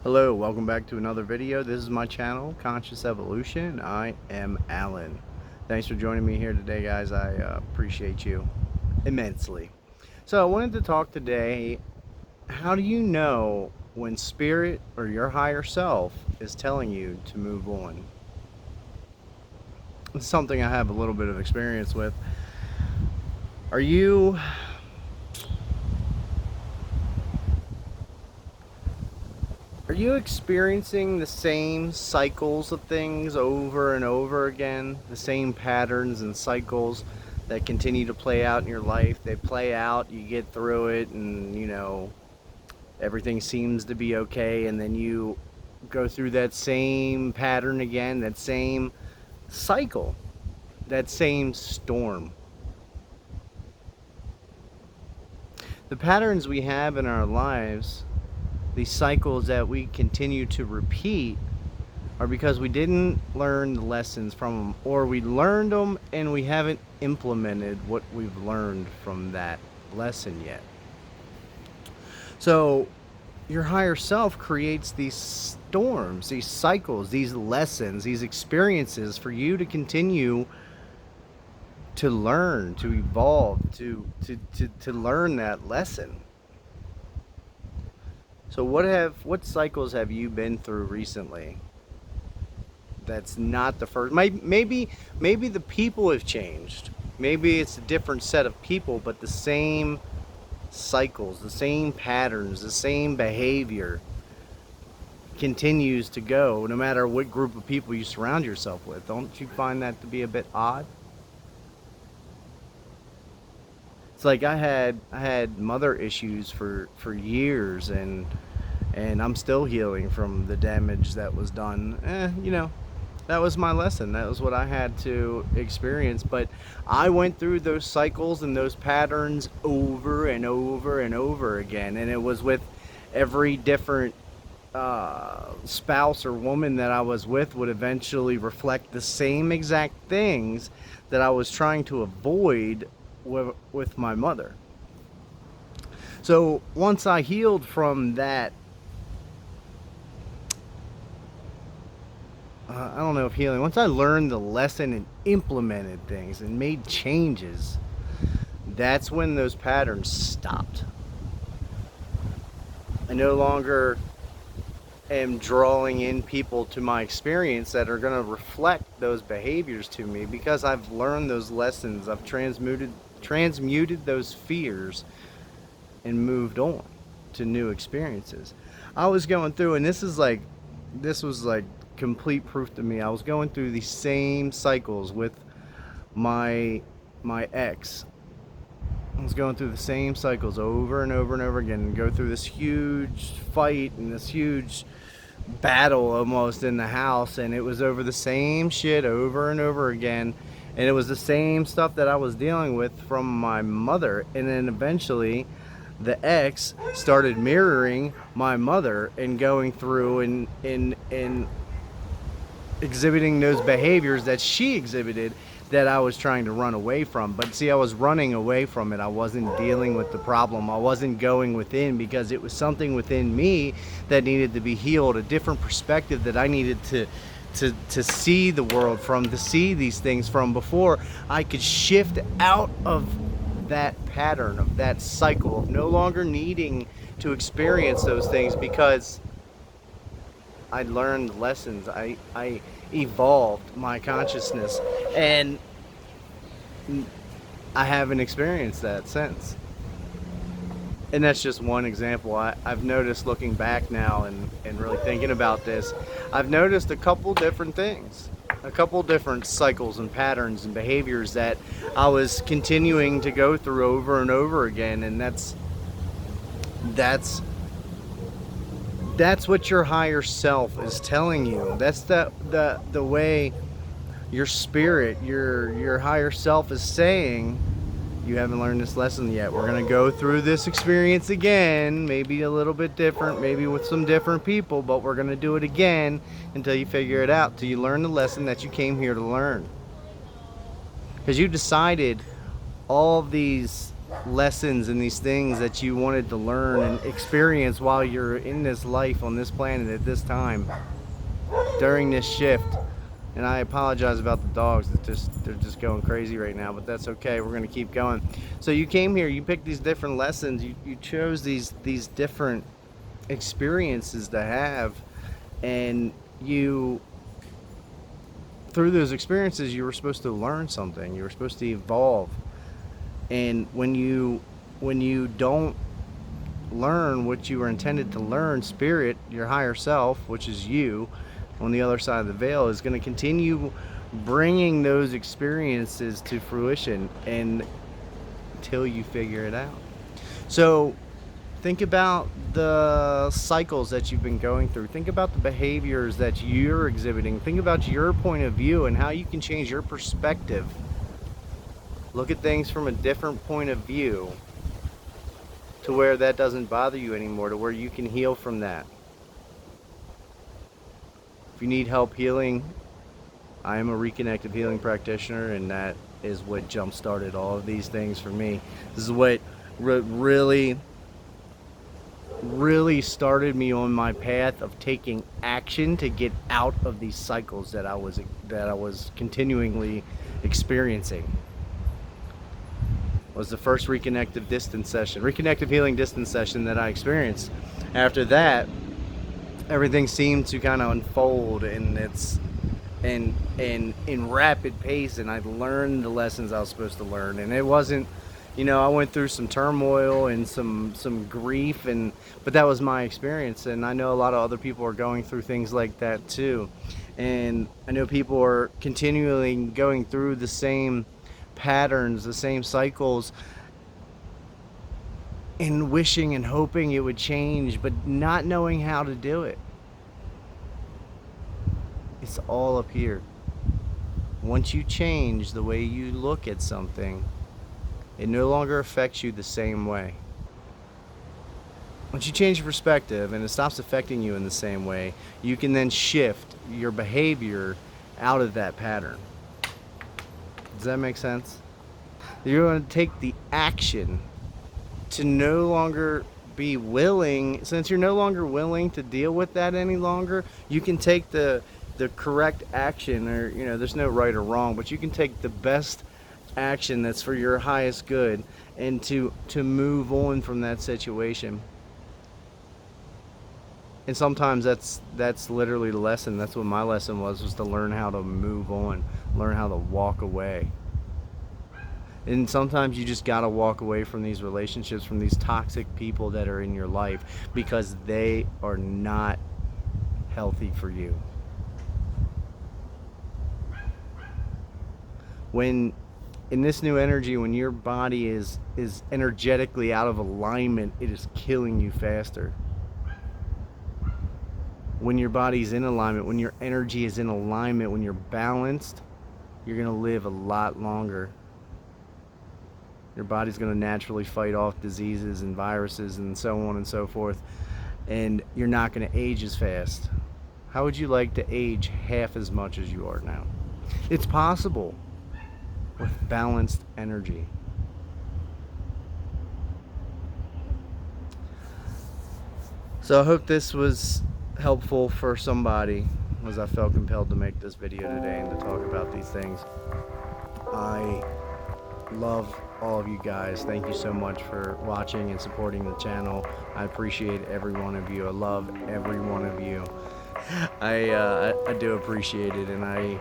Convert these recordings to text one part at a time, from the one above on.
Hello, welcome back to another video. This is my channel, Conscious Evolution. I am Alan. Thanks for joining me here today, guys. I appreciate you immensely. So I wanted to talk today, how do you know when spirit or your higher self is telling you to move on? It's something I have a little bit of experience with. Are you experiencing the same cycles of things over and over again? The same patterns and cycles that continue to play out in your life? They play out, you get through it, and everything seems to be okay, and then you go through that same pattern again, that same cycle, that same storm. The patterns we have in our lives, these cycles that we continue to repeat, are because we didn't learn the lessons from them, or we learned them and we haven't implemented what we've learned from that lesson yet. So your higher self creates these storms, these cycles, these lessons, these experiences for you to continue to learn, to evolve, to learn that lesson. So what cycles have you been through recently? That's not the first. Maybe the people have changed. Maybe it's a different set of people, but the same cycles, the same patterns, the same behavior continues to go no matter what group of people you surround yourself with. Don't you find that to be a bit odd? It's like I had mother issues for years, and I'm still healing from the damage that was done. That was my lesson. That was what I had to experience. But I went through those cycles and those patterns over and over and over again. And it was with every different spouse or woman that I was with would eventually reflect the same exact things that I was trying to avoid with my mother. So once I healed from that, I don't know if healing, once I learned the lesson and implemented things and made changes, that's when those patterns stopped. I no longer am drawing in people to my experience that are going to reflect those behaviors to me, because I've learned those lessons. I've transmuted those fears and moved on to new experiences. I was going through, and this was like complete proof to me. I was going through these same cycles with my ex. I was going through the same cycles over and over and over again, and go through this huge fight and this huge battle almost in the house, and it was over the same shit over and over again, and it was the same stuff that I was dealing with from my mother. And then eventually the ex started mirroring my mother and going through and exhibiting those behaviors that she exhibited, that I was trying to run away from. But see, I was running away from it. I wasn't dealing with the problem. I wasn't going within, because it was something within me that needed to be healed, a different perspective that I needed to see the world from, to see these things from, before I could shift out of that pattern, of that cycle, of no longer needing to experience those things, because I learned lessons. I evolved my consciousness, and I haven't experienced that since. And that's just one example. I've noticed, looking back now and really thinking about this, I've noticed a couple different things, a couple different cycles and patterns and behaviors that I was continuing to go through over and over again. And that's what your higher self is telling you. That's the way your spirit, your higher self is saying, you haven't learned this lesson yet. We're going to go through this experience again, maybe a little bit different, maybe with some different people, but we're going to do it again until you figure it out, till you learn the lesson that you came here to learn. Because you decided all of these lessons and these things that you wanted to learn and experience while you're in this life on this planet at this time during this shift. And I apologize about the dogs. They're just going crazy right now, but that's okay. We're gonna keep going. So you came here, you picked these different lessons, you chose these different experiences to have, and you, through those experiences, you were supposed to learn something. You were supposed to evolve. And when you don't learn what you were intended to learn, spirit, your higher self, which is you on the other side of the veil, is going to continue bringing those experiences to fruition and until you figure it out. So think about the cycles that you've been going through. Think about the behaviors that you're exhibiting. Think about your point of view and how you can change your perspective. Look at things from a different point of view to where that doesn't bother you anymore, to where you can heal from that. If you need help healing, I am a Reconnective healing practitioner, and that is what jump-started all of these things for me. This is what really started me on my path of taking action to get out of these cycles that I was continually experiencing. Was the first Reconnective distance session, Reconnective healing distance session that I experienced. After that, everything seemed to kind of unfold, and it's in rapid pace, and I learned the lessons I was supposed to learn. And it wasn't, I went through some turmoil and some grief, but that was my experience. And I know a lot of other people are going through things like that too. And I know people are continually going through the same patterns, the same cycles, and wishing and hoping it would change, but not knowing how to do it. It's all up here. Once you change the way you look at something, it no longer affects you the same way. Once you change your perspective and it stops affecting you in the same way, you can then shift your behavior out of that pattern. Does that make sense? You're going to take the action to no longer be willing. Since you're no longer willing to deal with that any longer, you can take the correct action, or there's no right or wrong, but you can take the best action that's for your highest good, and to move on from that situation. And sometimes that's literally the lesson. That's what my lesson was to learn how to move on, learn how to walk away. And sometimes you just gotta walk away from these relationships, from these toxic people that are in your life, because they are not healthy for you. When in this new energy, when your body is energetically out of alignment, it is killing you faster. When your body's in alignment, when your energy is in alignment, when you're balanced, you're gonna live a lot longer. Your body's going to naturally fight off diseases and viruses and so on and so forth, and you're not going to age as fast. How would you like to age half as much as you are now? It's possible with balanced energy. So I hope this was helpful for somebody, as I felt compelled to make this video today and to talk about these things. I love all of you guys. Thank you so much for watching and supporting the channel. I appreciate every one of you. I love every one of you. I do appreciate it, and I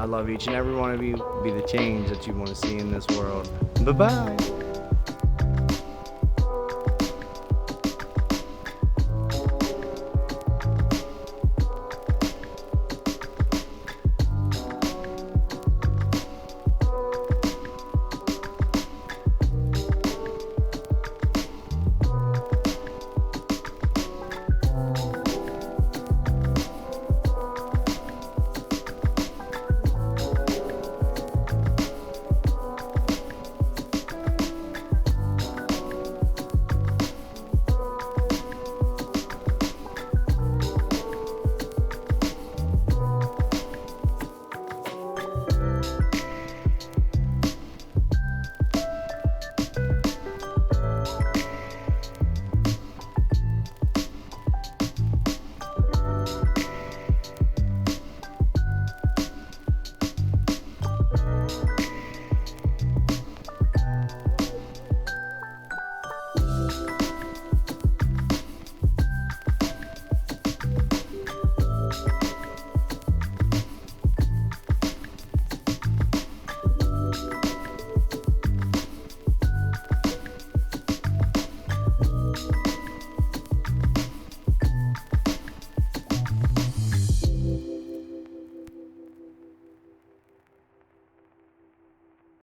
love each and every one of you. Be the change that you want to see in this world. Bye-bye.